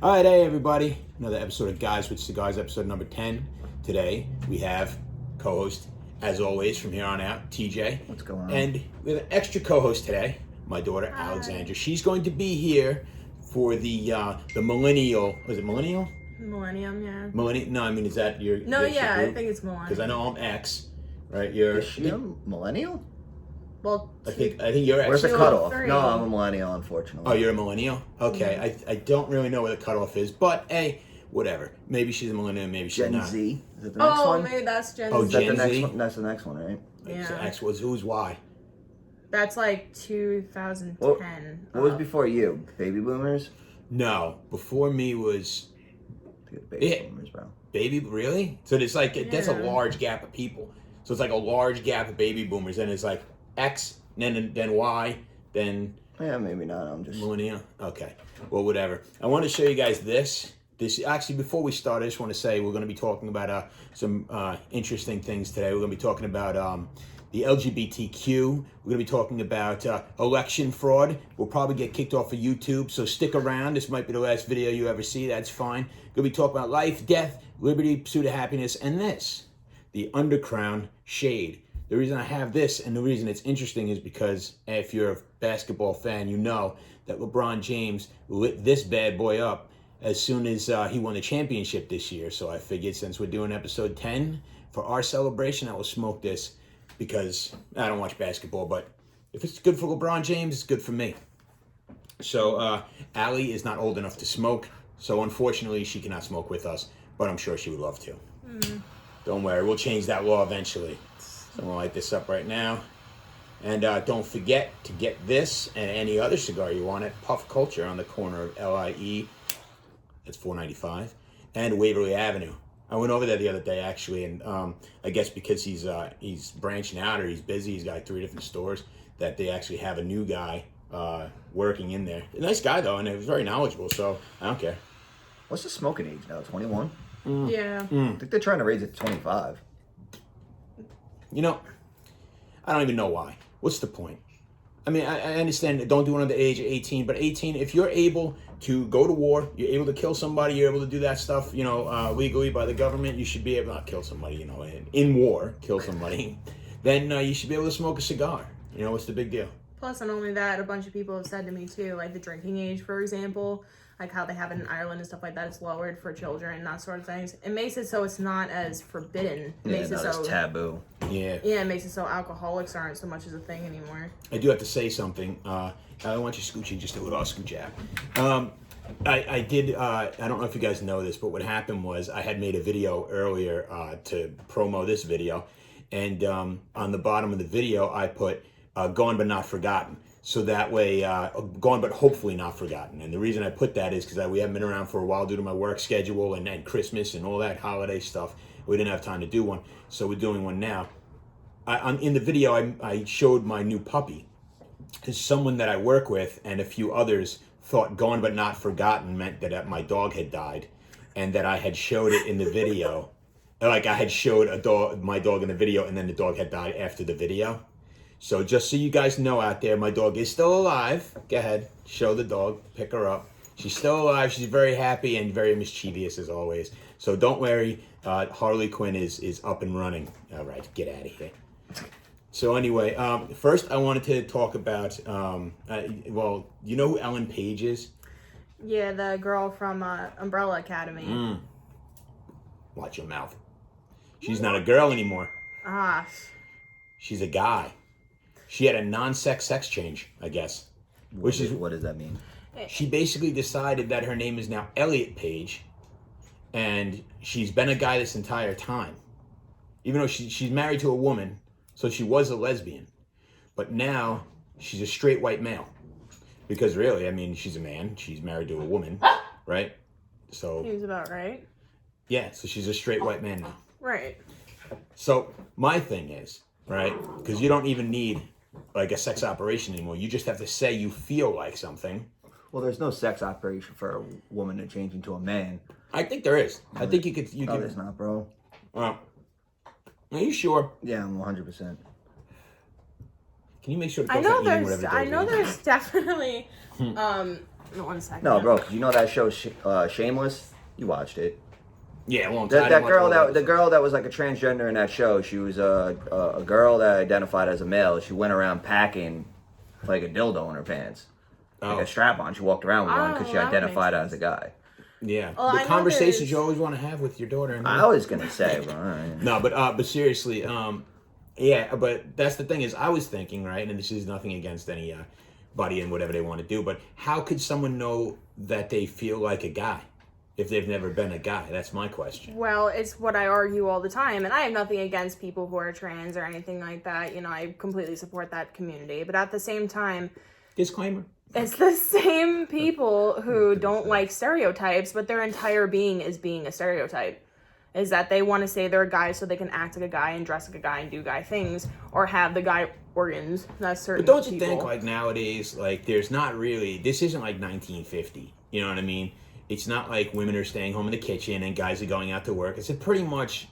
All right, hey everybody. Another episode of Guys with Cigars, episode number 10. Today we have co-host, as always, from here on out, TJ. What's going on? And we have an extra co-host today, my daughter, Hi. Alexandra. She's going to be here for the millennial, was it millennial? Millennium, yeah. Millennial? No, I mean, is that your No, that's your yeah, I group? think it's millennium. Because I know I'm X, right? You're, Is she a millennial? Well, I think you're X. Where's the Two or cutoff? three. No, I'm a millennial, unfortunately. Oh, you're a millennial? Okay, I don't really know where the cutoff is, but hey, whatever. Maybe she's a millennial, maybe she's Gen not. Z? Is it the next one? maybe that's Gen Oh, Z. Is that Gen the next Z? one? That's the next one, right? Yeah. X was who's Y? That's like 2010. What was before you? Baby boomers? No, before me was I think it's baby Yeah. boomers, bro. baby. Really? So it's like that's a Yeah. large gap of people. So it's like a large gap of baby boomers, and it's like X, then Y, then Yeah, maybe not. I'm just... millennial. Okay, well, whatever. I want to show you guys this. Actually, before we start, I just want to say we're going to be talking about some interesting things today. We're going to be talking about the LGBTQ. We're going to be talking about election fraud. We'll probably get kicked off of YouTube, so stick around. This might be the last video you ever see. That's fine. We're going to be talking about life, death, liberty, pursuit of happiness, and this, the undercrown shade. The reason I have this and the reason it's interesting is because if you're a basketball fan, you know that LeBron James lit this bad boy up as soon as he won the championship this year. So I figured since we're doing episode 10 for our celebration, I will smoke this because I don't watch basketball, but if it's good for LeBron James, it's good for me. So Allie is not old enough to smoke, so unfortunately she cannot smoke with us, but I'm sure she would love to. Don't worry, we'll change that law eventually. So I'm gonna light this up right now. And don't forget to get this and any other cigar you want at Puff Culture on the corner of LIE, that's $4.95, and Waverly Avenue. I went over there the other day actually, and I guess because he's branching out or he's busy, he's got 3 different stores, that they actually have a new guy working in there. A nice guy though, and he was very knowledgeable, so I don't care. What's the smoking age now? 21? Yeah. I think they're trying to raise it to 25. You know, I don't even know why. What's the point? I mean, I understand don't do it under the age of 18, but 18, if you're able to go to war, you're able to kill somebody, you're able to do that stuff, you know, legally by the government, you should be able to not kill somebody, you know, in war, kill somebody, then you should be able to smoke a cigar. You know, what's the big deal? Plus, not only that, a bunch of people have said to me too, like the drinking age, for example, like how they have it in Ireland and stuff like that, it's lowered for children and that sort of things. It makes it so it's not as forbidden. It makes it so it's taboo. Yeah. Yeah, it makes it so alcoholics aren't so much as a thing anymore. I do have to say something. I don't want you scooching just a little. I'll scooch out. I did, I don't know if you guys know this, but what happened was I had made a video earlier to promo this video. And on the bottom of the video, I put gone but not forgotten. So that way, gone but hopefully not forgotten. And the reason I put that is because we haven't been around for a while due to my work schedule and Christmas and all that holiday stuff. We didn't have time to do one. So we're doing one now. In the video, I showed my new puppy. Because someone that I work with and a few others thought gone but not forgotten meant that my dog had died. And that I had showed it in the video. Like I had showed my dog in the video and then the dog had died after the video. So just so you guys know out there, my dog is still alive. Go ahead, show the dog, pick her up. She's still alive. She's very happy and very mischievous as always. So don't worry, Harley Quinn is up and running. All right, get out of here. So anyway, first I wanted to talk about, well, you know who Ellen Page is? Yeah, the girl from Umbrella Academy. Watch your mouth. She's not a girl anymore. Ah, She's a guy. She had a non-sex sex change, I guess. What does that mean? She basically decided that her name is now Elliot Page, and she's been a guy this entire time. Even though she's married to a woman, so she was a lesbian. But now she's a straight white male. Because really, I mean, she's a man. She's married to a woman, right? So seems about right. yeah, so she's a straight white man now. Right. So my thing is, right, because you don't even need like a sex operation anymore. You just have to say you feel like something. Well, there's no sex operation for a woman to change into a man. I think there is. I think you could. No, there's not, bro. Well, are you sure? Yeah, I'm 100%. Can you make sure? I know there's definitely 1 second. No, bro, 'cause you know that show, Shameless? You watched it. Yeah, a long time. That girl the girl that was like a transgender in that show, she was a girl that identified as a male. She went around packing like a dildo in her pants, like a strap on. She walked around with one because she that identified makes as a guy. Yeah, Well, I the know conversations there's- you always want to have with your daughter. And I was gonna say, bro. All right. No, but seriously, yeah, but that's the thing is, I was thinking, right, and this is nothing against anybody and whatever they want to do, but how could someone know that they feel like a guy if they've never been a guy? That's my question. Well, it's what I argue all the time, and I have nothing against people who are trans or anything like that. You know, I completely support that community, but at the same time, Disclaimer. it's the same people who don't like stereotypes, but their entire being is being a stereotype. Is that they want to say they're a guy so they can act like a guy and dress like a guy and do guy things, or have the guy organs. That's certain. But don't you people. think, like, nowadays, like, there's not really, this isn't like 1950, you know what I mean? It's not like women are staying home in the kitchen and guys are going out to work. It's a pretty much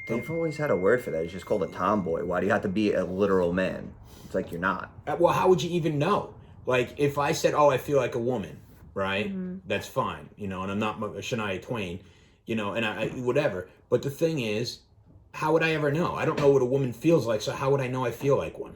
They've always had a word for that. It's just called a tomboy. Why do you have to be a literal man? It's like you're not. well, how would you even know? Like, if I said, oh, I feel like a woman, right? That's fine, you know, and I'm not Shania Twain, you know, and I whatever. But the thing is, how would I ever know? I don't know what a woman feels like, so how would I know I feel like one?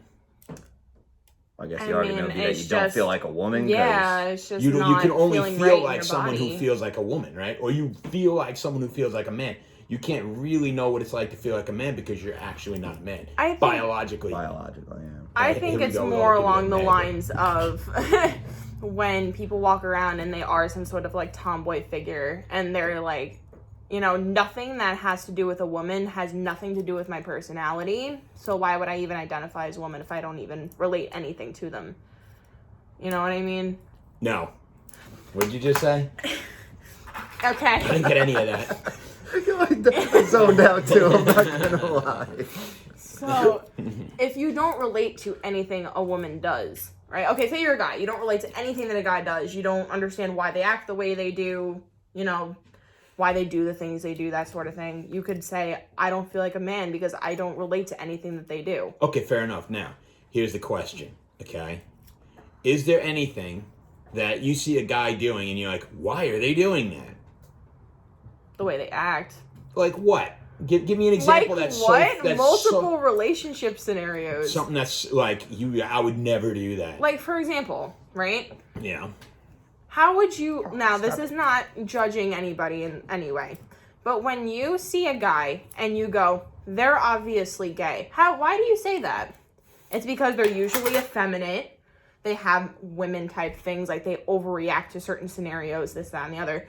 I guess the argument would be that you don't feel like a woman. 'cause Yeah, it's just You not can only feeling feel right in like your someone who body. feels like a woman, right? Or you feel like someone who feels like a man. You can't really know what it's like to feel like a man because you're actually not a man. I think- biologically. biological, yeah. I Right, think here we it's go, more we'll give it along a the name. lines of when people walk around and they are some sort of like tomboy figure and they're like, you know, nothing that has to do with a woman has nothing to do with my personality. So why would I even identify as a woman if I don't even relate anything to them? You know what I mean? No. What did you just say? I Okay. didn't get any of that. I zoned out too, I'm not gonna lie. So, if you don't relate to anything a woman does, right? Okay, say you're a guy. You don't relate to anything that a guy does. You don't understand why they act the way they do, you know, why they do the things they do, that sort of thing. You could say, I don't feel like a man because I don't relate to anything that they do. Okay, fair enough. Now, here's the question, okay? Is there anything that you see a guy doing and you're like, why are they doing that? The way they act. Like what? Give me an example Like that's what? so... That's Multiple relationship scenarios. something that's like, I would never do that. Like, for example, right? Yeah. How would you... Now, this is not judging anybody in any way. But when you see a guy and you go, they're obviously gay. Why do you say that? It's because they're usually effeminate. They have women type things. Like, they overreact to certain scenarios, this, that, and the other.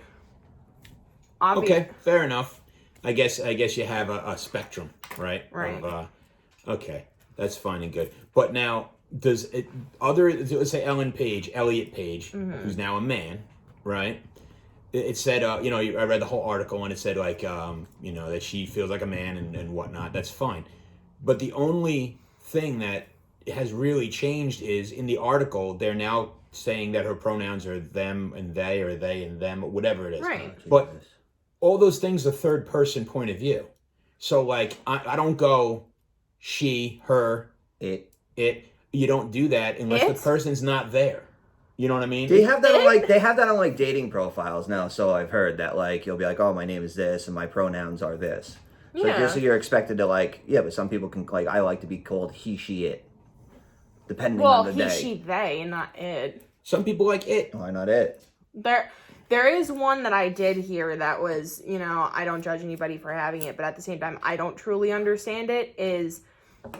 Okay, fair enough. I guess you have a spectrum, right? Right. Okay, that's fine and good. But now, let's say Elliot Page, who's now a man, right? It said, you know, I read the whole article and it said like, you know, that she feels like a man and whatnot. That's fine. But the only thing that has really changed is in the article, they're now saying that her pronouns are them and they, or they and them, or whatever it is. Right. But all those things are third person point of view. So like, I don't go she, her, it. You don't do that unless the person's not there. You know what I mean? They have that on like dating profiles now. So I've heard that like you'll be like, oh, my name is this and my pronouns are this. So Yeah. you're expected to like, yeah, but some people can like, I like to be called he, she, it, depending on the he, day. she, they, not it. Some people like it. Why not it? There is one that I did hear that was, you know, I don't judge anybody for having it, but at the same time, I don't truly understand it, is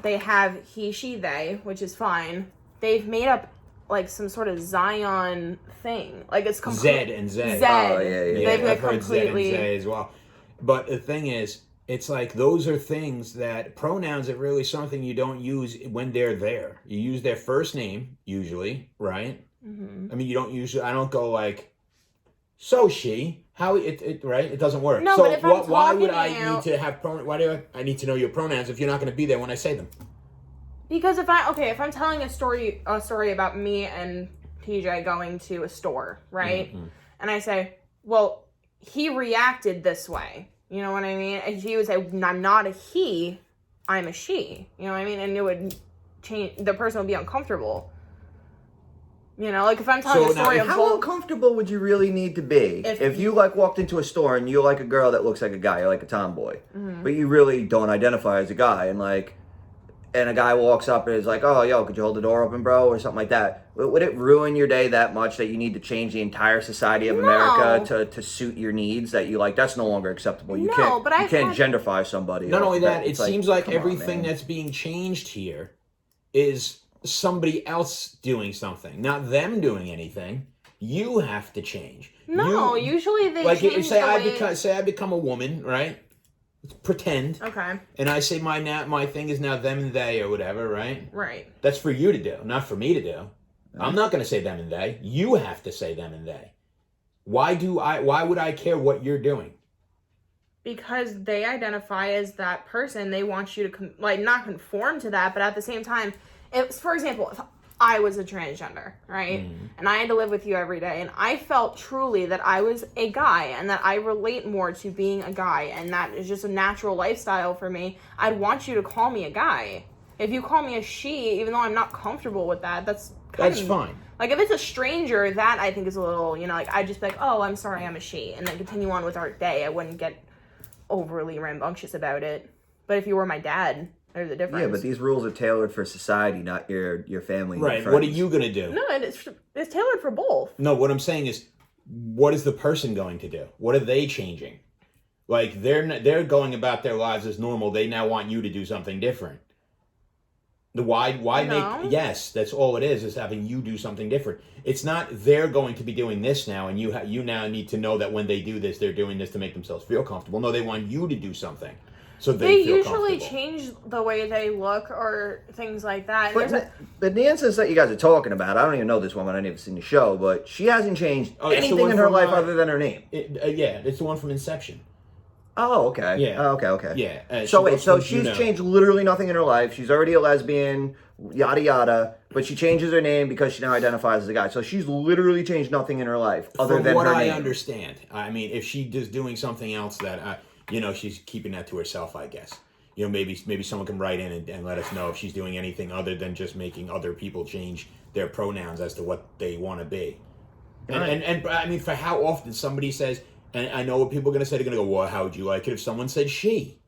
they have he, she, they, which is fine. They've made up, like, some sort of Zion thing. Like, it's Zed and Zed. Oh, yeah. They've I've heard completely... Zed and Zed as well. But the thing is, it's like those are things that pronouns are really something you don't use when they're there. You use their first name, usually, right? Mm-hmm. I mean, I don't go like, so she, how it right? It doesn't work. No, so but if I'm why would talking I need to have why do I need to know your pronouns if you're not going to be there when I say them? Because if I'm telling a story about me and TJ going to a store, right? Mm-hmm. And I say, well, he reacted this way. You know what I mean? And he would say, I'm not a he, I'm a she. You know what I mean? And it would change, the person would be uncomfortable. You know, like if I'm telling So a story now, of How both. uncomfortable would you really need to be if you like walked into a store and you're like a girl that looks like a guy, you're like a tomboy, but you really don't identify as a guy, and a guy walks up and is like, "Oh, yo, could you hold the door open, bro?" or something like that. Would it ruin your day that much that you need to change the entire society of America to suit your needs? That you like, that's no longer acceptable. You No, but you can't genderfy somebody. Not only that, it It's seems like come on, everything man. that's being changed here is somebody else doing something, not them doing anything. You have to change. No, usually they like change say the way... I become a woman, right? Pretend. Okay. And I say my thing is now them and they or whatever, right? Right. That's for you to do, not for me to do. I'm not going to say them and they. You have to say them and they. Why would I care what you're doing? Because they identify as that person. They want you to not conform to that, but at the same time, for example, if I was a transgender, right? And I had to live with you every day, and I felt truly that I was a guy and that I relate more to being a guy, and that is just a natural lifestyle for me. I'd want you to call me a guy. If you call me a she, even though I'm not comfortable with that, that's fine. Like, if it's a stranger, that I think is a little, like, I'd just be like, oh, I'm sorry, I'm a she, and then continue on with our day. I wouldn't get overly rambunctious about it. But if you were my dad, there's a difference. Yeah, but these rules are tailored for society, not your family. Right. What are you going to do? No, it's tailored for both. No, what I'm saying is, what is the person going to do? What are they changing? Like, they're going about their lives as normal. They now want you to do something different. Why No. make... Yes, that's all it is having you do something different. It's not they're going to be doing this now, and you now need to know that when they do this, they're doing this to make themselves feel comfortable. No, they want you to do something so they feel usually comfortable. change the way they look or things like that. But the instance that you guys are talking about, I don't even know this woman. I never seen the show, but she hasn't changed it's the anything one in her from, life other than her name. Yeah, it's the one from Inception. Oh, okay. Yeah. Oh, okay. Yeah. So wait, goes so from she's Juno. changed literally nothing in her life. She's already a lesbian, yada yada. But she changes her name because she now identifies as a guy. So she's literally changed nothing in her life other From than what her I name. understand. I mean, if she is doing something else that, she's keeping that to herself, I guess. Maybe someone can write in and let us know if she's doing anything other than just making other people change their pronouns as to what they want to be. And I mean, for how often somebody says, and I know what people are going to say, they're going to go, well, how would you like it if someone said she?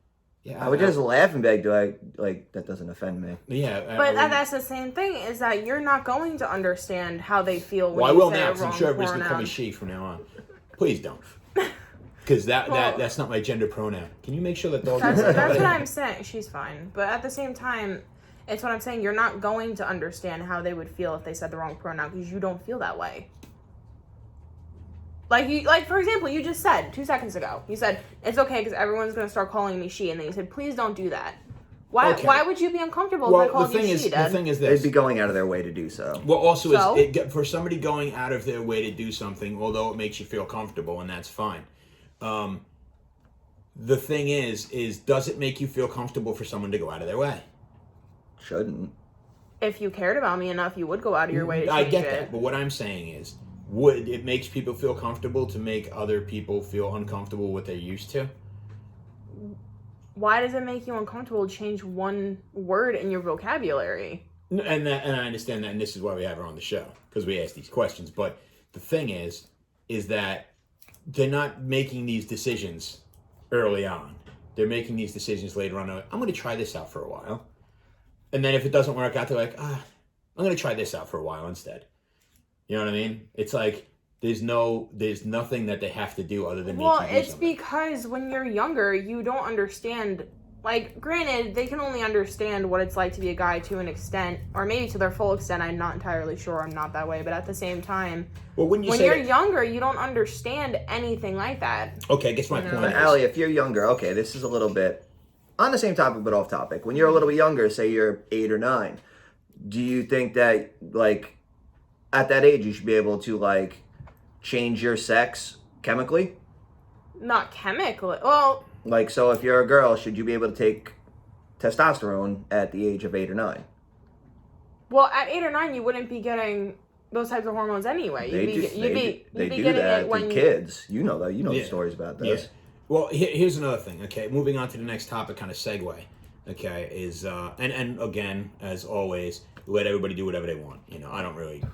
Yeah, I would just laugh and beg, that doesn't offend me. Yeah. But that's the same thing, is that you're not going to understand how they feel when Well, I you will say now, a because I'm wrong sure everybody's going to call pronoun. me she from now on. Please don't. Because that's not my gender pronoun. Can you make sure that those... That's what I'm saying. She's fine. But at the same time, it's what I'm saying. You're not going to understand how they would feel if they said the wrong pronoun, because you don't feel that way. Like for example, you just said 2 seconds ago, you said, it's okay because everyone's going to start calling me she, and then you said, please don't do that. Why Okay. Why would you be uncomfortable Well, if I called the thing you is, she, Dad? the thing is They'd this. be going out of their way to do so. Well, also, So? for somebody going out of their way to do something, although it makes you feel comfortable, and that's fine. The thing is does it make you feel comfortable for someone to go out of their way? Shouldn't. If you cared about me enough, you would go out of your way to change I get it. that, but what I'm saying is, it makes people feel comfortable to make other people feel uncomfortable with what they're used to? Why does it make you uncomfortable to change one word in your vocabulary? And I understand that, and this is why we have her on the show, because we ask these questions. But the thing is that they're not making these decisions early on. They're making these decisions later on. I'm going to try this out for a while. And then if it doesn't work out, they're like, I'm going to try this out for a while instead. You know what I mean? It's like there's nothing that they have to do other than make you do it's something. because when you're younger, you don't understand. Like, granted, they can only understand what it's like to be a guy to an extent, or maybe to their full extent. I'm not entirely sure. I'm not that way. But at the same time, Well, when you're younger, you don't understand anything like that. Okay, I guess my point But is... Allie, if you're younger, okay, this is a little bit on the same topic but off topic. When you're a little bit younger, say you're 8 or 9, do you think that, at that age, you should be able to, change your sex chemically? Not chemically. Well, So if you're a girl, should you be able to take testosterone at the age of 8 or 9? at 8 or 9, you wouldn't be getting those types of hormones anyway. They do getting that it when to kids. You know that. You know Yeah. the stories about Yeah. this. Well, here's another thing. Okay, moving on to the next topic, kind of segue. okay, is and again, as always, let everybody do whatever they want. You know,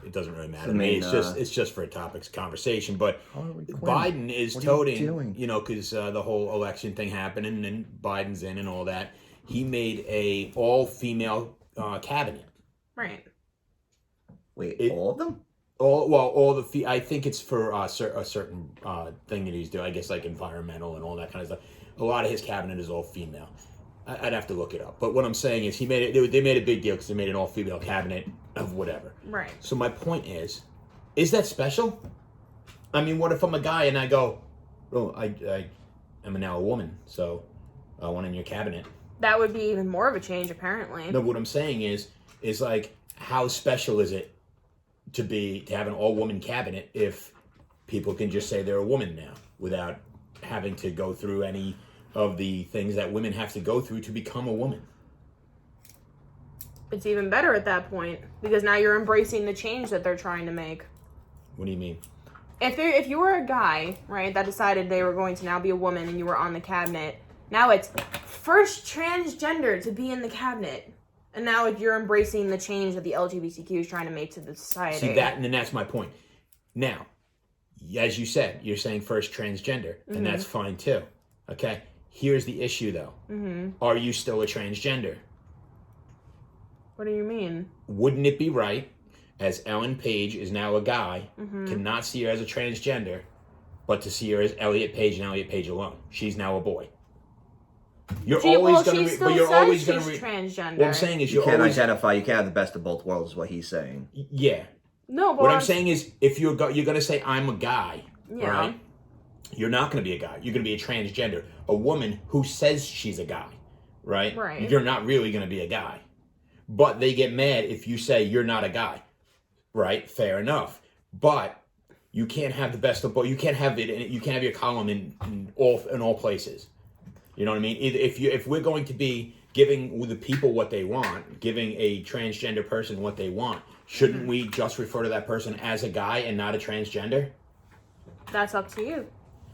it doesn't really matter to me. It's just for a topics of conversation. But Biden is toting, you know, because the whole election thing happened and Biden's in and all that. He made a all-female cabinet. Right. Wait, all of them? I think it's for a certain thing that he's doing. I guess like environmental and all that kind of stuff. A lot of his cabinet is all female. I'd have to look it up. But what I'm saying is they made a big deal because they made an all-female cabinet of whatever. Right. So my point is that special? I mean, what if I'm a guy and I go, oh, I am now a woman, so I want in your cabinet. That would be even more of a change, apparently. No, what I'm saying is like, how special is it to have an all-woman cabinet if people can just say they're a woman now without having to go through any of the things that women have to go through to become a woman? It's even better at that point because now you're embracing the change that they're trying to make. What do you mean? If you were a guy, right, that decided they were going to now be a woman and you were on the cabinet, now it's first transgender to be in the cabinet. And now if you're embracing the change that the LGBTQ is trying to make to the society. See, and that's my point. Now, as you said, you're saying first transgender, and that's fine too. Okay? Here's the issue, though. Are you still a transgender? What do you mean? Wouldn't it be right, as Ellen Page is now a guy, to not see her as a transgender, but to see her as Elliot Page and Elliot Page alone? She's now a boy. You're always going to, but you're always going to. Transgender. What I'm saying is, you can't identify. You can't have the best of both worlds. Is what he's saying. Yeah. No, but what I'm saying is, if you're going to say I'm a guy, yeah. right? You're not going to be a guy. You're going to be a transgender, a woman who says she's a guy, right? Right. You're not really going to be a guy, but they get mad if you say you're not a guy, right? Fair enough, but you can't have the best of both. You can't have it. You can't have your column in all places. You know what I mean? If we're going to be giving the people what they want, giving a transgender person what they want, shouldn't we just refer to that person as a guy and not a transgender? That's up to you.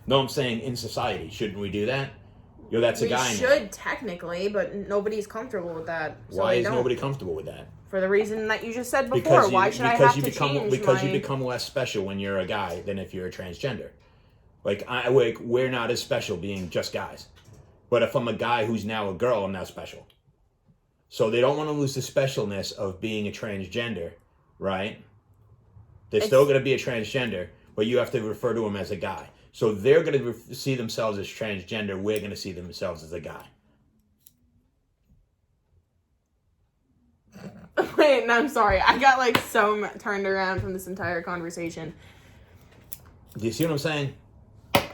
No, I'm saying in society, shouldn't we do that? That's a guy. We should technically, but nobody's comfortable with that. So why is nobody comfortable with that? For the reason that you just said before. Why should I have to change Because you become less special when you're a guy than if you're a transgender. Like we're not as special being just guys. But if I'm a guy who's now a girl, I'm now special. So they don't want to lose the specialness of being a transgender, right? They're still going to be a transgender, but you have to refer to them as a guy. So they're going to see themselves as transgender. We're going to see themselves as a guy. Wait, no, I'm sorry. I got so turned around from this entire conversation. Do you see what I'm saying?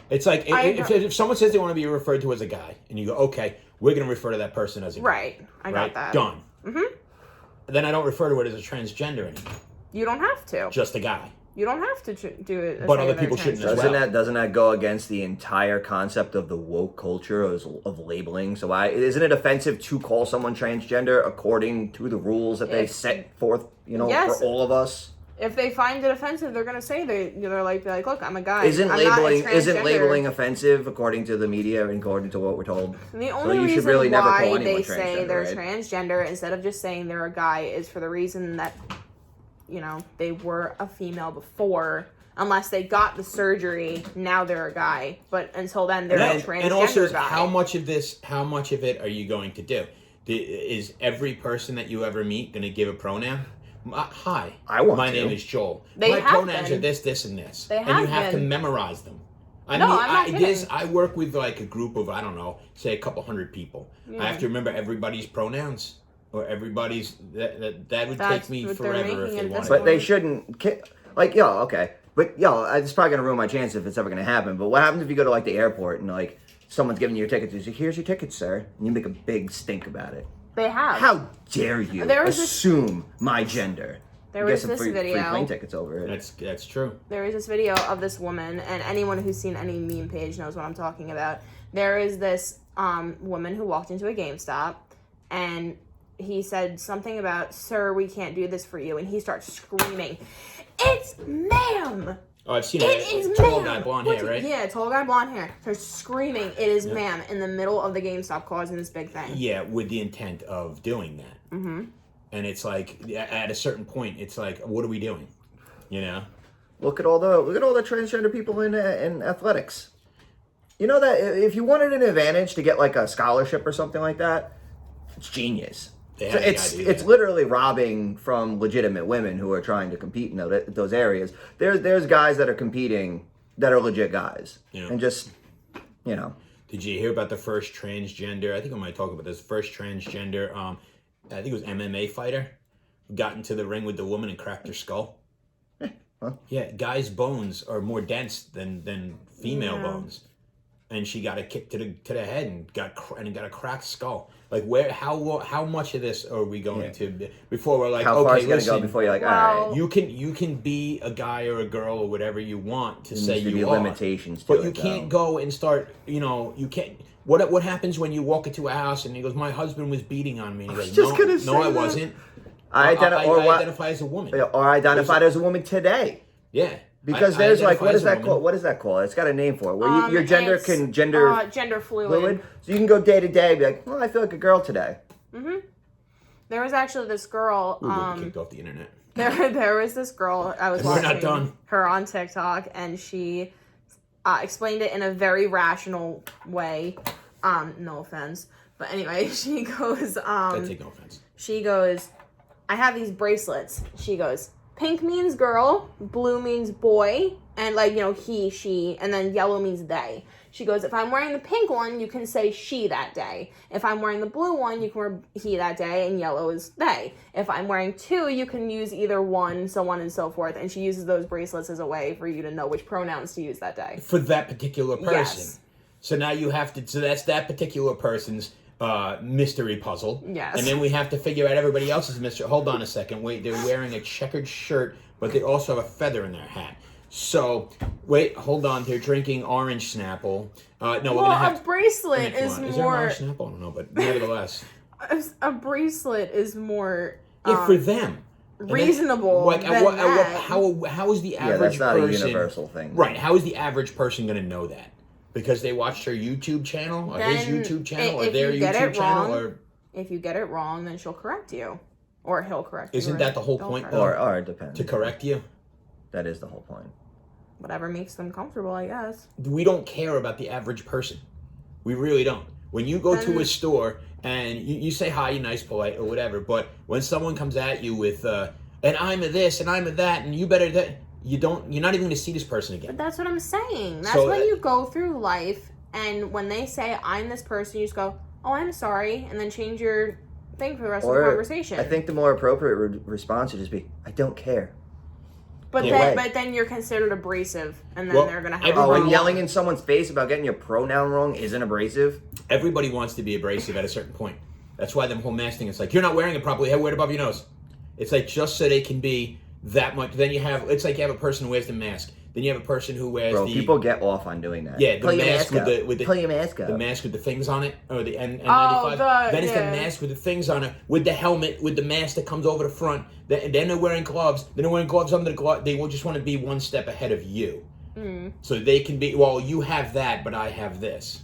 It's like if someone says they want to be referred to as a guy, and you go, okay, we're going to refer to that person as a guy. Right. I got that. Done. Then I don't refer to it as a transgender anymore. You don't have to. Just a guy. You don't have to do it. But other people shouldn't as well. Doesn't that go against the entire concept of the woke culture of labeling? So isn't it offensive to call someone transgender according to the rules that they set forth, for all of us? If they find it offensive, they're gonna say they're like, look, I'm a guy. Isn't labeling offensive according to the media and according to what we're told? And the only reason why they say they're transgender instead of just saying they're a guy is for the reason that, they were a female before. Unless they got the surgery, now they're a guy. But until then, they're a transgender and also, guy. how much of it are you going to do? Is every person that you ever meet going to give a pronoun? Hi, my name is Joel. My pronouns are this, and this. And you have to memorize them. I work with a group of, I don't know, say a couple hundred people. Yeah. I have to remember everybody's pronouns or everybody's, that would take me forever if they wanted. But they shouldn't, okay. But it's probably going to ruin my chance if it's ever going to happen. But what happens if you go to the airport and someone's giving you your ticket, you say, here's your ticket, sir. And you make a big stink about it. They have. How dare you assume my gender? There was this video. Free plane tickets over it. That's true. There is this video of this woman, and anyone who's seen any meme page knows what I'm talking about. There is this woman who walked into a GameStop, and he said something about, sir, we can't do this for you. And he starts screaming, it's ma'am. Oh, I've seen It it. is Tall ma'am. guy, blonde What hair, right? Yeah, tall guy, blonde hair. They're screaming, "It is ma'am," in the middle of the GameStop causing this big thing. Yeah, with the intent of doing that. Mm-hmm. And it's like, at a certain point, it's like, what are we doing? You know? Look at all the transgender people in athletics. You know that if you wanted an advantage to get like a scholarship or something like that, it's genius. So it's literally robbing from legitimate women who are trying to compete in those areas. There's guys that are competing that are legit guys, and just Did you hear about the first transgender? I think I might talk about this first transgender. I think it was MMA fighter who got into the ring with the woman and cracked her skull. Huh? Yeah, guys' bones are more dense than female bones. And she got a kick to the head and got a cracked skull. Like how much of this are we going to before we're like, how far okay, is it gonna go before you're like, all right, you can be a guy or a girl or whatever you want to say you are. Limitations, but you can't go and start. You can't. What happens when you walk into a house and he goes, my husband was beating on me? And he goes, no, I wasn't. I identify as a woman. Or identified as a woman today. Yeah. Because there's like, what is that called? What is that called? It's got a name for it. Where your gender can gender fluid. So you can go day to day and be like, well, I feel like a girl today. Mm-hmm. There was actually this girl. Kicked off the internet. There was this girl I was watching. We're not done. Her on TikTok, and she explained it in a very rational way. No offense, but anyway, she goes. I take no offense. She goes, I have these bracelets. She goes, pink means girl, blue means boy, and like, he, she, and then yellow means they. She goes, if I'm wearing the pink one, you can say she that day. If I'm wearing the blue one, you can wear he that day, and yellow is they. If I'm wearing two, you can use either one, so on and so forth. And she uses those bracelets as a way for you to know which pronouns to use that day. For that particular person. Yes. So now you have to, so that's that particular person's mystery puzzle. Yes. And then we have to figure out everybody else's mystery. Hold on a second. Wait, they're wearing a checkered shirt, but they also have a feather in their hat. So, wait, hold on. They're drinking orange Snapple. No, we're going to have... a bracelet is Is more... there an orange Snapple? I don't know, but nevertheless. A bracelet is more... Yeah, for them. Reasonable than that. How is the average person... Yeah, that's not a universal thing. Right. How is the average person going to know that? Because they watched her YouTube channel, or his YouTube channel, or their YouTube channel, or... If you get it wrong, then she'll correct you. Or he'll correct you. Isn't that the whole point, though? Or it depends. To correct you? That is the whole point. Whatever makes them comfortable, I guess. We don't care about the average person. We really don't. When you go to a store and you say hi, you're nice, polite, or whatever, but when someone comes at you with, and I'm a this, and I'm a that, and you better that, you're not even going to see this person again. But that's what I'm saying. That's when you go through life, and when they say, I'm this person, you just go, oh, I'm sorry, and then change your thing for the rest of the conversation. I think the more appropriate response would just be, I don't care. But then you're considered abrasive, and then they're going to have and yelling in someone's face about getting your pronoun wrong isn't abrasive? Everybody wants to be abrasive at a certain point. That's why the whole mask thing is like, you're not wearing it properly, wear it above your nose. It's like, just so they can be that much. Then it's like you have a person who wears the mask. Then you have a person who wears people get off on doing that. Yeah, the mask with the pull your mask up. The mask with the things on it, or the N95. Then it's the mask with the things on it, with the helmet, with the mask that comes over the front. Then they're wearing gloves. Then they're wearing gloves under the glove. They will just want to be one step ahead of you. Mm. So they can be, well, you have that, but I have this.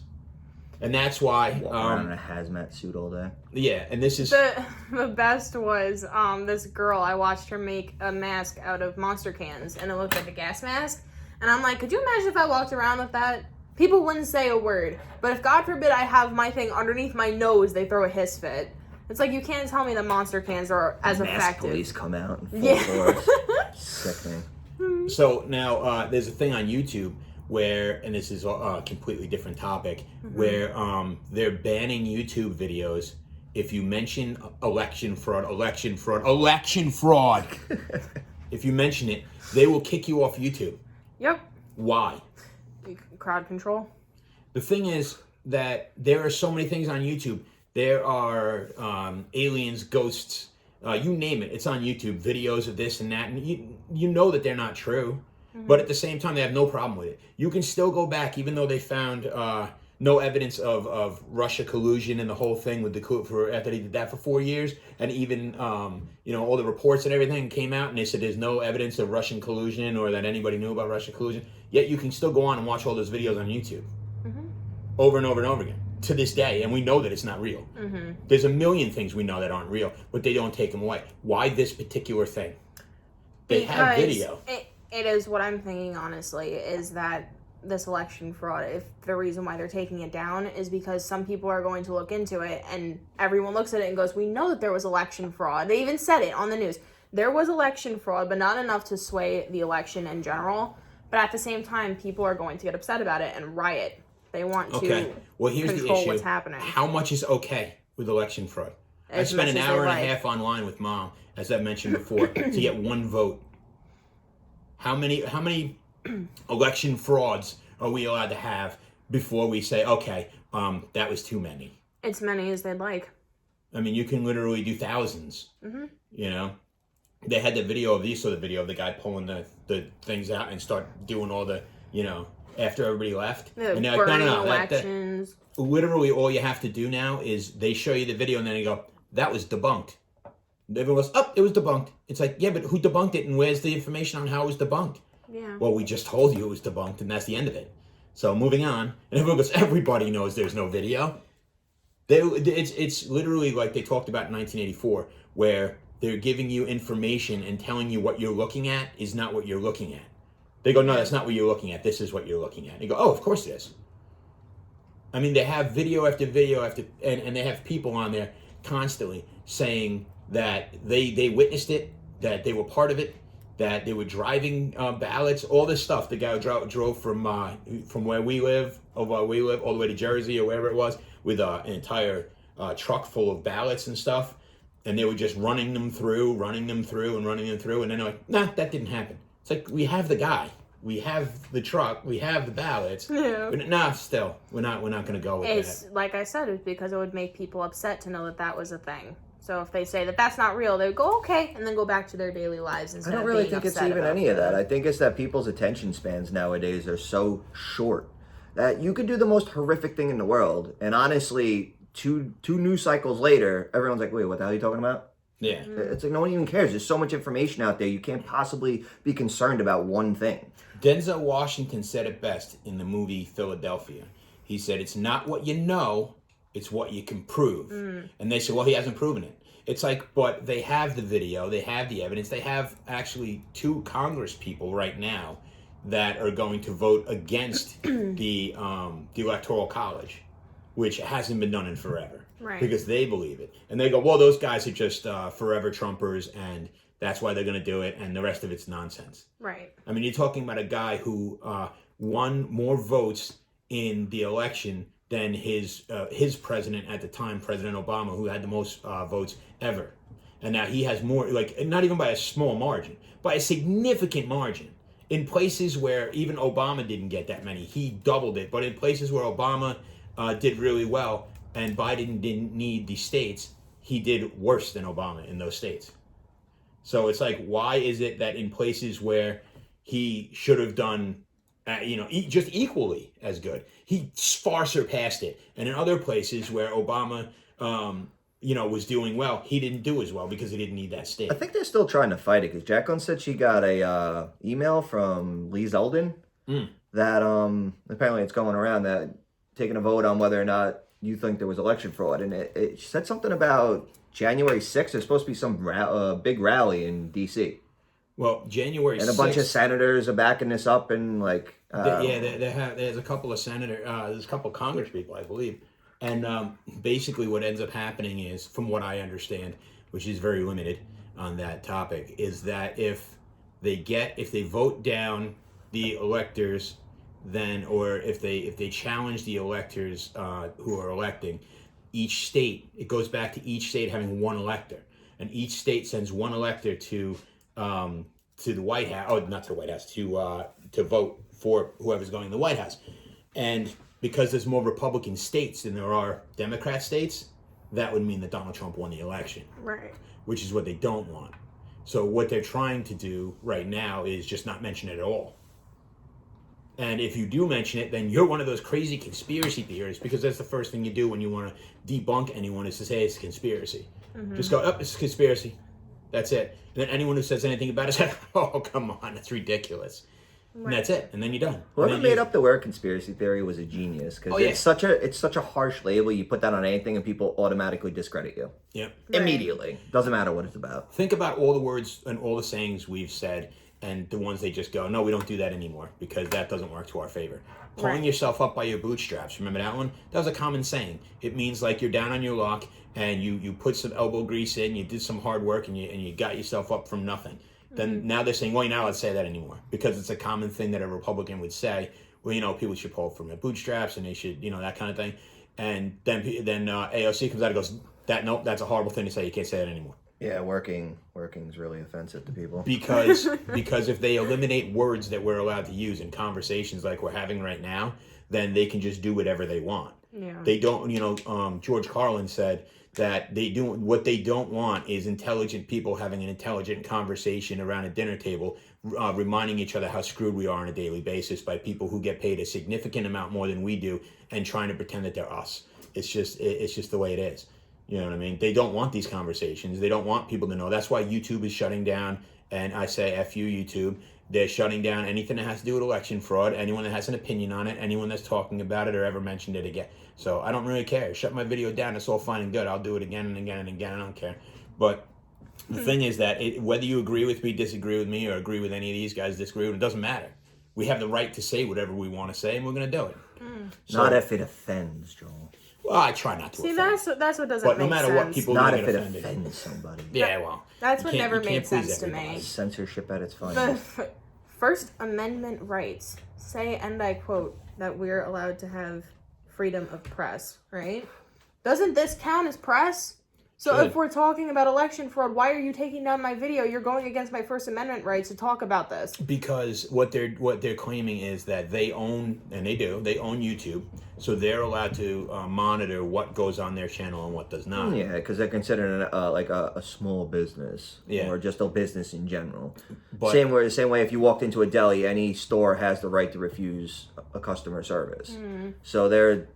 And that's why... Walk around in a hazmat suit all day. Yeah, and this is... The best was this girl, I watched her make a mask out of Monster cans, and it looked like a gas mask. And I'm like, could you imagine if I walked around with that? People wouldn't say a word. But if, God forbid, I have my thing underneath my nose, they throw a hiss fit. It's like, you can't tell me that Monster cans are as effective. Police come out in full force. Sickening. So now there's a thing on YouTube where, and this is a completely different topic, where they're banning YouTube videos if you mention election fraud. If you mention it, they will kick you off YouTube. Yep. Why? Crowd control. The thing is that there are so many things on YouTube. There are aliens, ghosts, you name it. It's on YouTube. Videos of this and that. And you know that they're not true. But at the same time, they have no problem with it. You can still go back, even though they found no evidence of Russia collusion and the whole thing with the coup after they did that for 4 years, and even all the reports and everything came out, and they said there's no evidence of Russian collusion or that anybody knew about Russian collusion. Yet you can still go on and watch all those videos on YouTube over and over and over again to this day, and we know that it's not real. There's a million things we know that aren't real, but they don't take them away. Why this particular thing? They have video. It is what I'm thinking, honestly, is that this election fraud, if the reason why they're taking it down is because some people are going to look into it, and everyone looks at it and goes, we know that there was election fraud. They even said it on the news. There was election fraud, but not enough to sway the election in general. But at the same time, people are going to get upset about it and riot. They want to control what's happening. How much is okay with election fraud? I spent an hour and a half online with Mom, as I mentioned before, to get one vote. How many election frauds are we allowed to have before we say, okay, that was too many? It's many as they'd like. I mean, you can literally do thousands. They had the video of, you saw the video of the guy pulling the things out and start doing all the, after everybody left. And they're like, no, elections. Literally all you have to do now is they show you the video and then you go, that was debunked. Everyone goes, it was debunked. It's like, yeah, but who debunked it and where's the information on how it was debunked? Yeah. Well, we just told you it was debunked and that's the end of it. So moving on. And everyone goes, everybody knows there's no video. It's literally like they talked about in 1984, where they're giving you information and telling you what you're looking at is not what you're looking at. They go, no, that's not what you're looking at. This is what you're looking at. And you go, oh, of course it is. I mean, they have video after video and they have people on there constantly saying that they witnessed it, that they were part of it, that they were driving ballots, all this stuff. The guy drove from where we live, all the way to Jersey or wherever it was, with an entire truck full of ballots and stuff. And they were just running them through, and then they're like, nah, that didn't happen. It's like, we have the guy, we have the truck, we have the ballots. Yeah. But nah, still, we're not going to go with that. It's like I said, it's because it would make people upset to know that was a thing. So if they say that that's not real, they would go, okay, and then go back to their daily lives instead of being upset. I don't really think it's even any of that. I think it's that people's attention spans nowadays are so short that you could do the most horrific thing in the world, and honestly, two news cycles later, everyone's like, wait, what the hell are you talking about? Yeah. It's like no one even cares. There's so much information out there. You can't possibly be concerned about one thing. Denzel Washington said it best in the movie Philadelphia. He said, it's not what you know, it's what you can prove. And they said, well, he hasn't proven it. It's like, but they have the video, they have the evidence. They have actually 2 Congress people right now that are going to vote against the Electoral College, which hasn't been done in forever. Right. Because they believe it. And they go, well, those guys are just forever Trumpers, and that's why they're going to do it, and the rest of it's nonsense. Right. I mean, you're talking about a guy who won more votes in the election than his president at the time, President Obama, who had the most votes ever. And now he has more, like, not even by a small margin, by a significant margin. In places where even Obama didn't get that many, he doubled it. But in places where Obama did really well, and Biden didn't need the states, he did worse than Obama in those states. So it's like, why is it that in places where he should have done, just equally as good, he far surpassed it, and in other places where Obama, was doing well, he didn't do as well because he didn't need that state. I think they're still trying to fight it because Jacqueline said she got a email from Lee Zeldin that apparently it's going around that taking a vote on whether or not you think there was election fraud, and it said something about January 6th. There's supposed to be some big rally in D.C. Well, January 6th. And a bunch of senators are backing this up, and like... there's a couple of there's a couple of Congress people, I believe. And basically what ends up happening is, from what I understand, which is very limited on that topic, is that if they vote down the electors, then, or if they challenge the electors who are electing, each state, it goes back to each state having one elector, and each state sends one elector to the White House. Oh, not to the White House, to vote for whoever's going to the White House. And because there's more Republican states than there are Democrat states, that would mean that Donald Trump won the election. Right. Which is what they don't want. So what they're trying to do right now is just not mention it at all. And if you do mention it, then you're one of those crazy conspiracy theorists, because that's the first thing you do when you want to debunk anyone is to say it's a conspiracy. Just go, oh, it's a conspiracy. That's it. And then anyone who says anything about it is like, oh, come on, that's ridiculous. Right. And that's it. And then you're done. Whoever made up the word conspiracy theory was a genius, because it's such a harsh label. You put that on anything and people automatically discredit you. Yep. Immediately. Doesn't matter what it's about. Think about all the words and all the sayings we've said, and the ones they just go, no, we don't do that anymore because that doesn't work to our favor. Pulling yourself up by your bootstraps. Remember that one? That was a common saying. It means like you're down on your luck and you put some elbow grease in, you did some hard work, and you got yourself up from nothing. Then now they're saying, well, you're not allowed to say that anymore, because it's a common thing that a Republican would say. Well, people should pull from their bootstraps and they should, that kind of thing. And then AOC comes out and goes, nope, that's a horrible thing to say. You can't say that anymore. Yeah, working's really offensive to people. Because if they eliminate words that we're allowed to use in conversations like we're having right now, then they can just do whatever they want. Yeah. They don't, George Carlin said that what they don't want is intelligent people having an intelligent conversation around a dinner table, reminding each other how screwed we are on a daily basis by people who get paid a significant amount more than we do and trying to pretend that they're us. It's just the way it is. You know what I mean? They don't want these conversations. They don't want people to know. That's why YouTube is shutting down. And I say, F you, YouTube. They're shutting down anything that has to do with election fraud, anyone that has an opinion on it, anyone that's talking about it or ever mentioned it again. So I don't really care. Shut my video down. It's all fine and good. I'll do it again and again and again. I don't care. But the thing is that whether you agree with me, disagree with me, or agree with any of these guys, disagree with them, it doesn't matter. We have the right to say whatever we want to say, and we're going to do it. So, not if it offends, Joel. Well, I try not to. See, offend. that's what doesn't make sense. But no matter what, people not get if it offended. offends somebody. Yeah, well, that's what never made sense to me. Censorship at its finest. The First Amendment rights say, and I quote, that we're allowed to have freedom of press, right? Doesn't this count as press? So if we're talking about election fraud, why are you taking down my video? You're going against my First Amendment rights to talk about this. Because what they're claiming is that they own, and they do, they own YouTube, so they're allowed to monitor what goes on their channel and what does not. Yeah, because they're considered like a small business, or just a business in general. But, same way, if you walked into a deli, any store has the right to refuse a customer service. So they're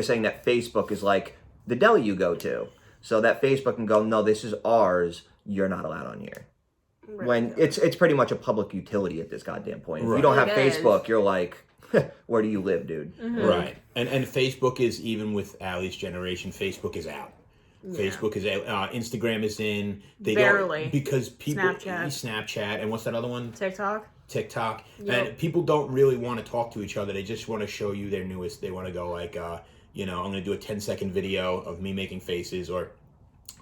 saying that Facebook is like the deli you go to. So that Facebook can go, no, this is ours. You're not allowed on here. Right. When it's pretty much a public utility at this goddamn point. If you don't have Facebook, you're like, where do you live, dude? Right. And Facebook is, even with Allie's generation, Facebook is out. Yeah. Facebook is out. Instagram is in. They Barely. Don't, because people Snapchat, and what's that other one? TikTok. Yep. And people don't really want to talk to each other. They just want to show you their newest. They want to go like, I'm going to do a 10-second video of me making faces or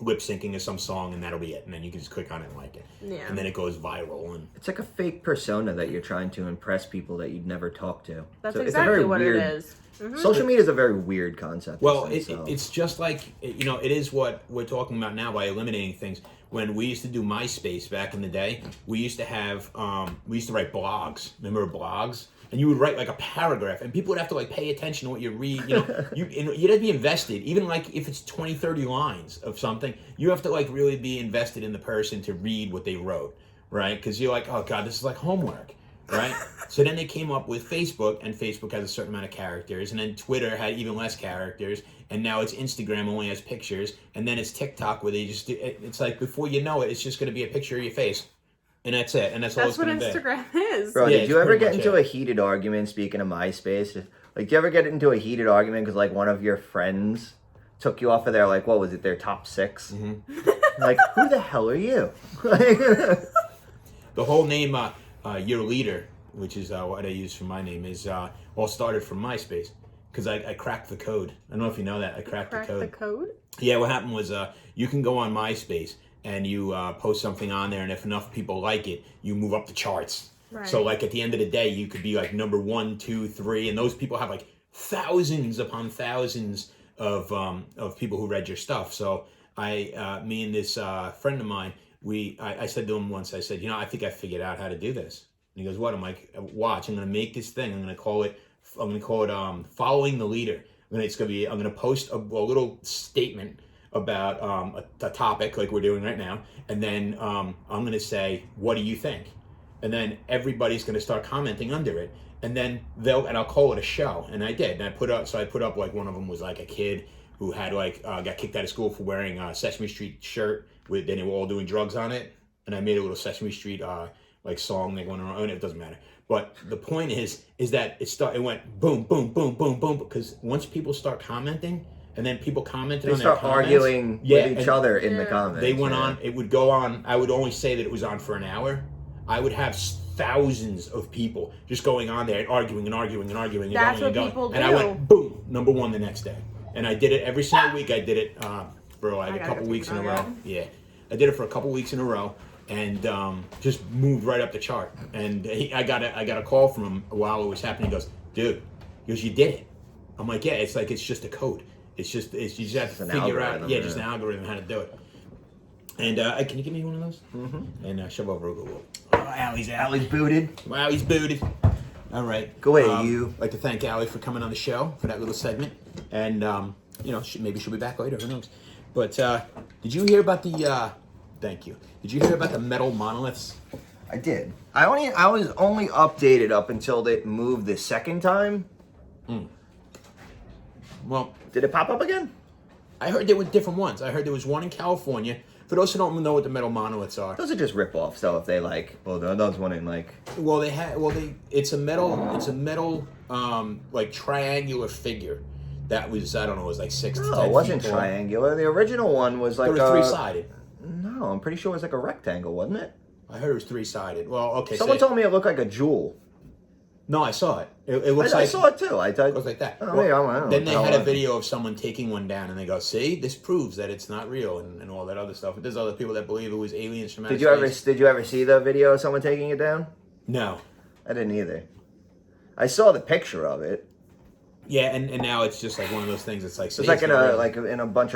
lip syncing to some song, and that'll be it. And then you can just click on it and like it. Yeah. And then it goes viral. And it's like a fake persona that you're trying to impress people that you'd never talk to. That's exactly what it is. Social media is a very weird concept. Well, it's just like, it is what we're talking about now by eliminating things. When we used to do MySpace back in the day, we used to have, we used to write blogs. Remember blogs? And you would write like a paragraph, and people would have to like pay attention to what you read. You'd have to be invested. Even like if it's 20, 30 lines of something, you have to like really be invested in the person to read what they wrote, right? Because you're like, oh God, this is like homework, right? So then they came up with Facebook, and Facebook has a certain amount of characters, and then Twitter had even less characters, and now it's Instagram only has pictures, and then it's TikTok where they just do, it's like before you know it, it's just going to be a picture of your face. And that's it. And that's all it's going to be. That's what Instagram is. Bro, did you ever get into a heated argument, speaking of MySpace? Like, did you ever get into a heated argument because, like, one of your friends took you off of their, like, what was it, their top 6? Like, who the hell are you? The whole name, Your Leader, which is what I use for my name, is all started from MySpace. Because I cracked the code. I don't know if you know that. I cracked the code. The code? Yeah, what happened was you can go on MySpace and you post something on there, and if enough people like it, you move up the charts. Right. So like at the end of the day, you could be like number 1, 2, 3, and those people have like thousands upon thousands of people who read your stuff. So me and this friend of mine, I said to him once, I said, I think I figured out how to do this. And he goes, what? I'm like, watch, I'm going to make this thing. I'm going to call it Following the Leader. I'm going to post a little statement about a topic like we're doing right now, and then I'm going to say, what do you think? and then everybody's going to start commenting under it, and then I'll call it a show, and I did, and I put up like one of them was like a kid who had like got kicked out of school for wearing a Sesame Street shirt with, and they were all doing drugs on it, and I made a little Sesame Street like song like going around, and it doesn't matter. But the point is that it went boom, boom, boom, boom, boom, because once people start commenting, and then people commented on their comments. They start arguing with each other in the comments. They went on, it would go on, I would only say that it was on for an hour. I would have thousands of people just going on there and arguing and arguing and arguing. That's and what people do. And I went, boom, number one the next day. And I did it every single week. I did it for like a couple weeks in a row. Yeah. I did it for a couple weeks in a row. And just moved right up the chart. And I got a call from him while it was happening. He goes, dude, you did it. I'm like, yeah, it's just a code. You just have to figure out, just an algorithm how to do it. And can you give me one of those? Mm-hmm. And shove over a Google. Oh, Allie's out. Allie's booted. Wow, he's booted. All right. Go away, you. I'd like to thank Allie for coming on the show for that little segment. And, maybe she'll be back later. Who knows? But did you hear about the... Thank you. Did you hear about the metal monoliths? I did. I was only updated up until they moved the second time. Well, did it pop up again? I heard there were different ones. I heard there was one in California. For those who don't know what the metal monoliths are, those are just rip-offs. So if they those one in like. It's a metal like triangular figure that was, I don't know, it was like 6 to 10 feet. No, it wasn't triangular. The original one was like three-sided. No, I'm pretty sure it was like a rectangle, wasn't it? I heard it was three-sided. Well, okay. Someone told me it looked like a jewel. No, I saw it. It looks I saw it too. I thought it looked like that. I don't know. Then they had a video of someone taking one down, and they go, "See, this proves that it's not real," and all that other stuff. But there's other people that believe it was aliens from outer space. Did you ever see the video of someone taking it down? No, I didn't either. I saw the picture of it. Yeah, and now it's just like one of those things. It's like around a bunch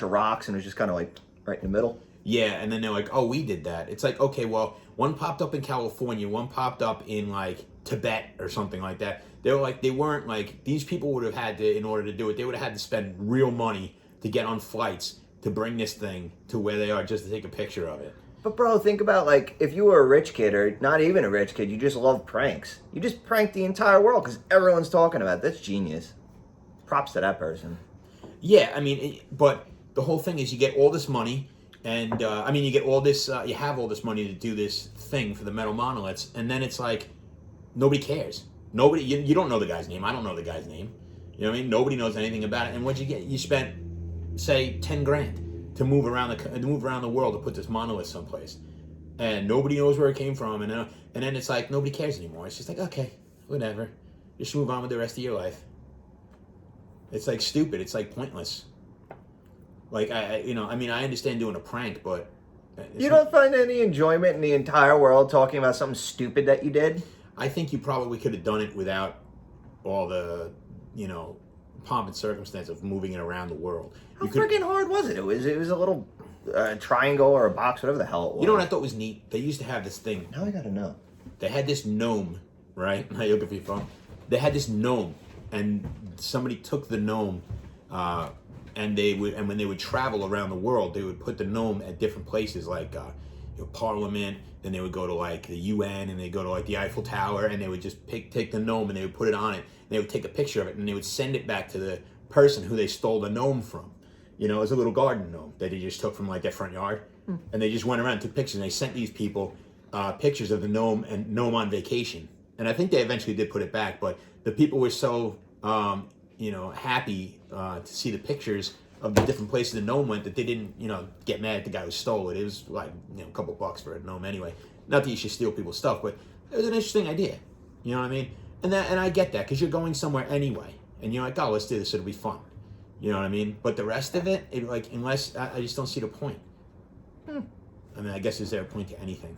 of rocks, and it's just kind of like right in the middle. Yeah, and then they're like, "Oh, we did that." It's like, okay, well, one popped up in California, one popped up in like Tibet or something like that. They weren't like, these people would have had to, in order to do it, they would have had to spend real money to get on flights to bring this thing to where they are just to take a picture of it. But bro, think about like if you were a rich kid or not even a rich kid, you just love pranks. You just prank the entire world because everyone's talking about it. That's genius. Props to that person. Yeah, I mean, but the whole thing is you get all this money. And, you get all this, you have all this money to do this thing for the metal monoliths, and then it's like, nobody cares. Nobody, you don't know the guy's name. I don't know the guy's name. You know what I mean? Nobody knows anything about it. And what'd you get? You spent, say, $10,000 to move around the world to put this monolith someplace. And nobody knows where it came from. And then it's like, nobody cares anymore. It's just like, okay, whatever. Just move on with the rest of your life. It's like stupid. It's like pointless. Like, I understand doing a prank, but... You don't find any enjoyment in the entire world talking about something stupid that you did? I think you probably could have done it without all the, pomp and circumstance of moving it around the world. How freaking hard was it? It was a little triangle or a box, whatever the hell it was. You know what I thought was neat? They used to have this thing. Now I gotta know. They had this gnome, right? Now you look at your phone. They had this gnome, and somebody took the gnome... And when they would travel around the world, they would put the gnome at different places, like Parliament. Then they would go to like the UN, and they go to like the Eiffel Tower, and they would just take the gnome and they would put it on it. And they would take a picture of it, and they would send it back to the person who they stole the gnome from. It was a little garden gnome that he just took from like their front yard, and they just went around and took pictures. And they sent these people pictures of the gnome and gnome on vacation. And I think they eventually did put it back, but the people were so happy to see the pictures of the different places the gnome went that they didn't, get mad at the guy who stole it. It was like, a couple bucks for a gnome anyway. Not that you should steal people's stuff, but it was an interesting idea. You know what I mean? And I get that because you're going somewhere anyway, and you're like, oh, let's do this. It'll be fun. You know what I mean? But the rest of it, unless I just don't see the point. I mean, I guess is there a point to anything?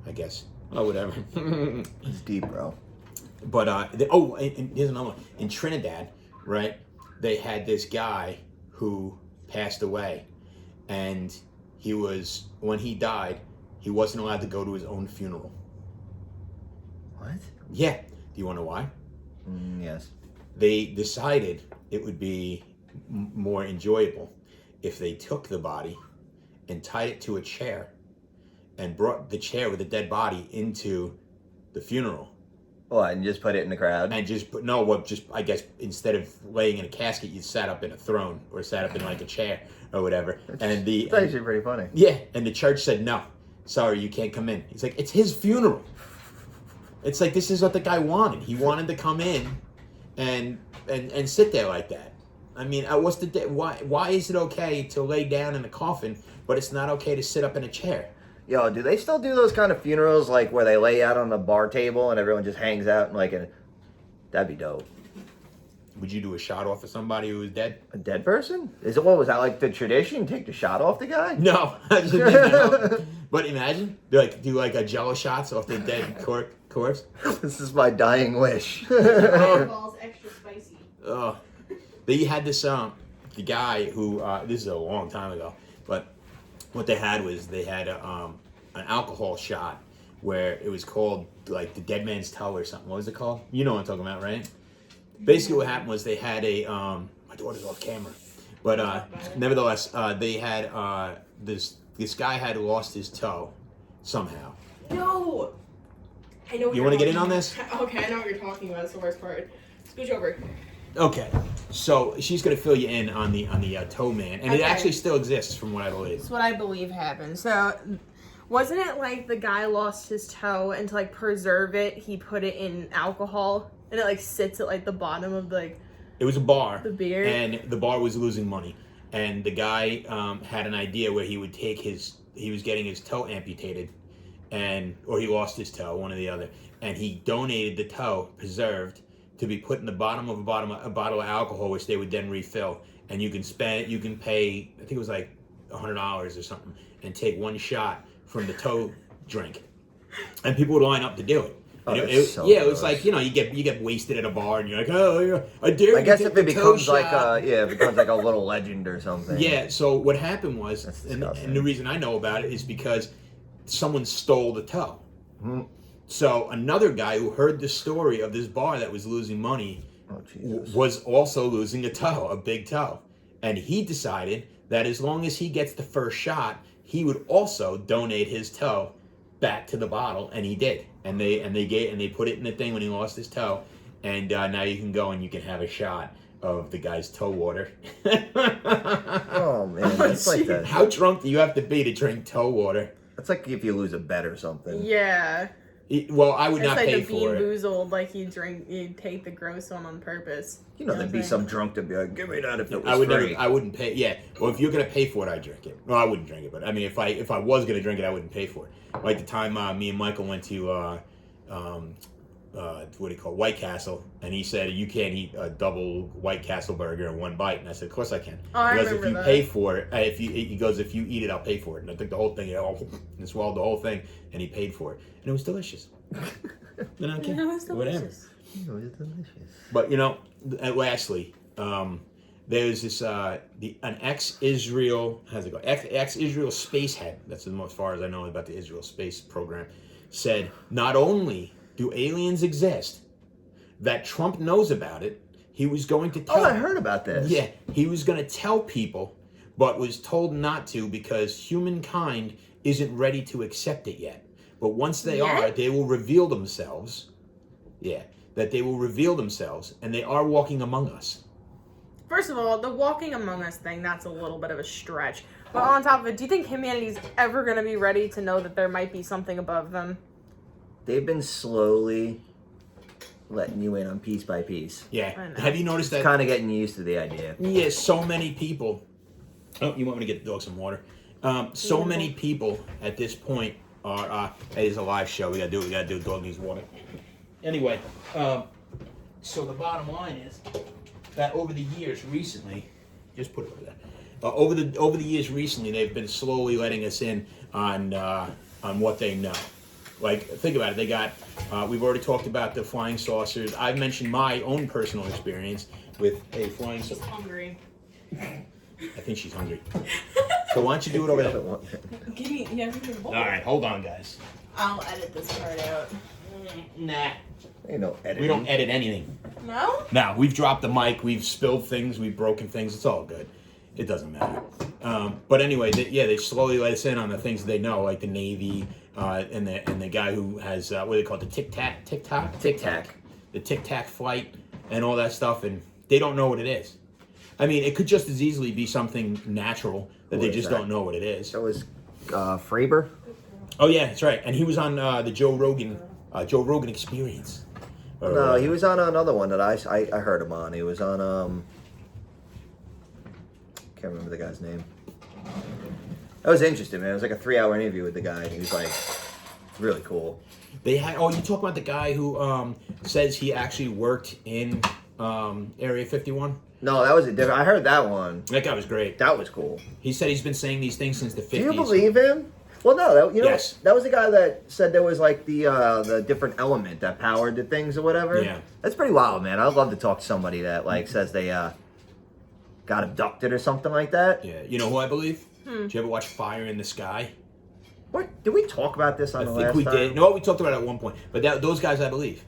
I guess. Oh, whatever. It's deep, bro. But and here's another one. In Trinidad, right? They had this guy who passed away, and when he died, he wasn't allowed to go to his own funeral. What? Yeah. Do you want to know why? Yes. They decided it would be more enjoyable if they took the body and tied it to a chair and brought the chair with the dead body into the funeral. Oh, and just put it in the crowd? And I guess instead of laying in a casket, you sat up in a throne or sat up in like a chair or whatever. And it's actually pretty funny. Yeah, and the church said, no, sorry, you can't come in. He's like, it's his funeral. It's like, this is what the guy wanted. He wanted to come in and sit there like that. I mean, why is it okay to lay down in a coffin, but it's not okay to sit up in a chair? Yo, do they still do those kind of funerals, like where they lay out on the bar table and everyone just hangs out and that'd be dope. Would you do a shot off of somebody who was dead? A dead person? Was that like the tradition? Take the shot off the guy? No. But imagine, do like a Jello shots off the dead corpse. This is my dying wish. Eyeballs extra spicy. Oh, they had this the guy who this is a long time ago, but what they had was an alcohol shot where it was called like the dead man's toe or something. What was it called? You know what I'm talking about, right? Basically, what happened was they had my daughter's off camera, but nevertheless, they had this guy had lost his toe somehow. No, I know. You want to get in on this? Okay, I know what you're talking about. It's the worst part. Scooch over. Okay, so she's gonna fill you in on the toe man, and it actually still exists, from what I believe. That's what I believe happened. So, wasn't it like the guy lost his toe, and to like preserve it, he put it in alcohol, and it like sits at like the bottom of like. It was a bar. The beer. And the bar was losing money, and the guy had an idea where he would take he was getting his toe amputated, or he lost his toe, one or the other, and he donated the toe preserved to be put in the bottom of a bottle of alcohol, which they would then refill. And you can pay, I think it was like $100 or something, and take one shot from the toe drink. And people would line up to do it. Oh, it gross. was like, you get wasted at a bar, and you're like, oh, yeah, I dare you. I guess to if take it the toe becomes like shot. it becomes like a little legend or something. Yeah, so what happened was, That's and disgusting. the reason I know about it is because someone stole the toe. Mm-hmm. So another guy who heard the story of this bar that was losing money was also losing a toe, a big toe. And he decided that as long as he gets the first shot, he would also donate his toe back to the bottle, and he did. And they put it in the thing when he lost his toe, and now you can go and you can have a shot of the guy's toe water. Oh man, that's like that. How drunk do you have to be to drink toe water? That's like if you lose a bet or something. Yeah. Well, I would It's not like pay the for it. Bean Boozled, like you take the gross one on purpose. You know, there'd be some drunk to be like, give me that if it was I would free. never. I wouldn't pay. Yeah. Well, if you're gonna pay for it, I'd drink it. Well, I wouldn't drink it, but I mean, if I was gonna drink it, I wouldn't pay for it. Like the time me and Michael went to what do you call it? White Castle, and he said you can't eat a double White Castle burger in one bite, and I said, of course I can. Oh, I because if remember you that. pay for it, he goes, if you eat it, I'll pay for it. And I took the whole thing, and swallowed the whole thing, and he paid for it, and it was delicious. And I can't, It was whatever. delicious. It was delicious. But lastly, there's this an ex-Israel ex-Israel space head. That's as far as I know about the Israel space program. Said not only do aliens exist, that Trump knows about it. He was going to tell. Oh, I heard about this. Yeah, he was going to tell people, but was told not to because humankind isn't ready to accept it yet. But once they are, they will reveal themselves. Yeah, that they will reveal themselves, and they are walking among us. First of all, the walking among us thing, that's a little bit of a stretch. But on top of it, do you think humanity's ever going to be ready to know that there might be something above them? They've been slowly letting you in on piece by piece. Yeah. Have you noticed that? Kind of getting used to the idea. Yeah, so many people. Oh, you want me to get the dog some water? So many people at this point are. It is a live show. We gotta do what we gotta do. Dog needs water. Anyway, so the bottom line is that over the years recently, just put it over there. Over the years recently, they've been slowly letting us in on what they know. Like, think about it. They got. We've already talked about the flying saucers. I've mentioned my own personal experience with a flying saucer. She's hungry. I think she's hungry. So why don't you do it over there? Give me the bowl. All right, hold on, guys. I'll edit this part out. Nah, Ain't no editing. we don't edit anything. No? No, we've dropped the mic, we've spilled things, we've broken things. It's all good. It doesn't matter. But anyway, they slowly let us in on the things they know, like the Navy and the guy who has what do they call it, the Tic Tac, the Tic Tac flight, and all that stuff, and they don't know what it is. I mean, it could just as easily be something natural that they just don't know what it is. That was Fravor. Oh yeah, that's right. And he was on the Joe Rogan Experience. No, he was on another one that I heard him on. He was on can't remember the guy's name. That was interesting, man. It was like a 3-hour interview with the guy, and he was like really cool. They had you talk about the guy who says he actually worked in Area 51? No, that was a different. I heard that one. That guy was great. That was cool. He said he's been saying these things since the 50s. Do you believe him? Well, no. Yes. That was the guy that said there was like the different element that powered the things or whatever. Yeah. That's pretty wild, man. I'd love to talk to somebody that like says they got abducted or something like that. Yeah. You know who I believe? Did you ever watch Fire in the Sky? What did we talk about this on the last time? I think we did. No, we talked about it at one point. But those guys, I believe.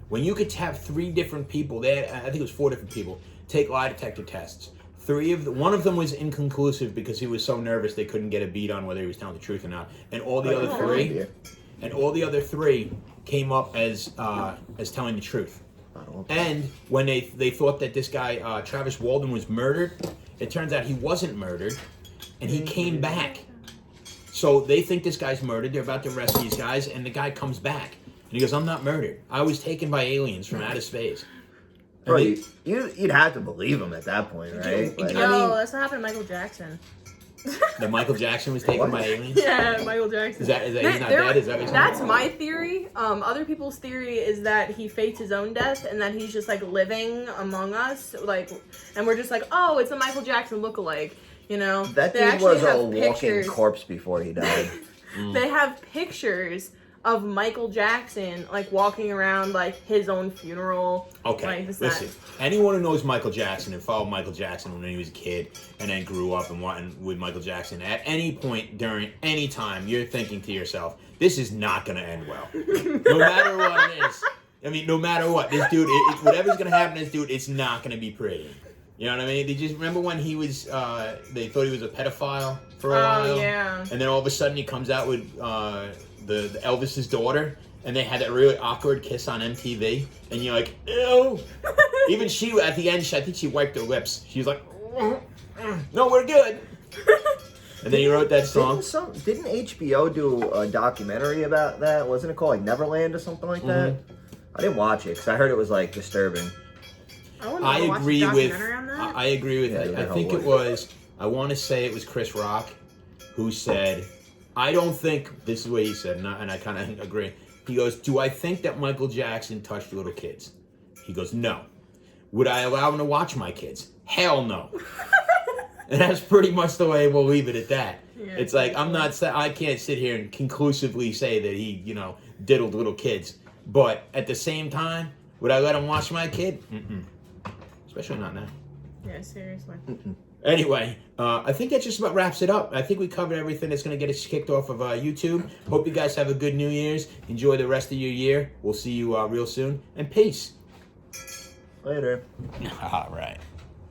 When you could have 3 different people, I think it was 4 different people, take lie detector tests. One of them was inconclusive because he was so nervous they couldn't get a beat on whether he was telling the truth or not. And all the other 3 came up as telling the truth. And when they thought that this guy Travis Walden was murdered, it turns out he wasn't murdered, and he came back. So they think this guy's murdered. They're about to arrest these guys, and the guy comes back. And he goes, I'm not murdered. I was taken by aliens from outer space. Bro, you'd have to believe him at that point, right? Like, no, that's what happened to Michael Jackson. That Michael Jackson was taken by aliens? Yeah, Michael Jackson. Is that he's not dead? Is that what That's my theory. Other people's theory is that he faked his own death and that he's just like living among us, like, and we're just like, oh, it's a Michael Jackson lookalike, you know? That dude was a walking corpse before he died. They have pictures of Michael Jackson like walking around like his own funeral. Okay, listen. Anyone who knows Michael Jackson and followed Michael Jackson when he was a kid and then grew up and with Michael Jackson, at any point during any time, you're thinking to yourself, this is not going to end well. No matter what it is. I mean, no matter what, this dude, whatever's going to happen to this dude, it's not going to be pretty. You know what I mean? They just remember when he was, they thought he was a pedophile for a while. Oh, yeah. And then all of a sudden he comes out with the Elvis's daughter, and they had that really awkward kiss on MTV, and you're like, ew. Even she, at the end, I think she wiped her lips. She was like, no, we're good. And then he wrote that song. Didn't HBO do a documentary about that? Wasn't it called like Neverland or something like that? I didn't watch it because I heard it was like disturbing. I agree with it. I think it was, I want to say it was Chris Rock who said, I don't think, this is what he said, and I kind of agree. He goes, do I think that Michael Jackson touched little kids? He goes, no. Would I allow him to watch my kids? Hell no. And that's pretty much the way we'll leave it at that. Yeah, it's like, I can't sit here and conclusively say that he, diddled little kids. But at the same time, would I let him watch my kid? Mm-mm. Especially not now. Yeah, seriously. Anyway, I think that just about wraps it up. I think we covered everything that's going to get us kicked off of YouTube. Hope you guys have a good New Year's. Enjoy the rest of your year. We'll see you real soon. And peace. Later. All right.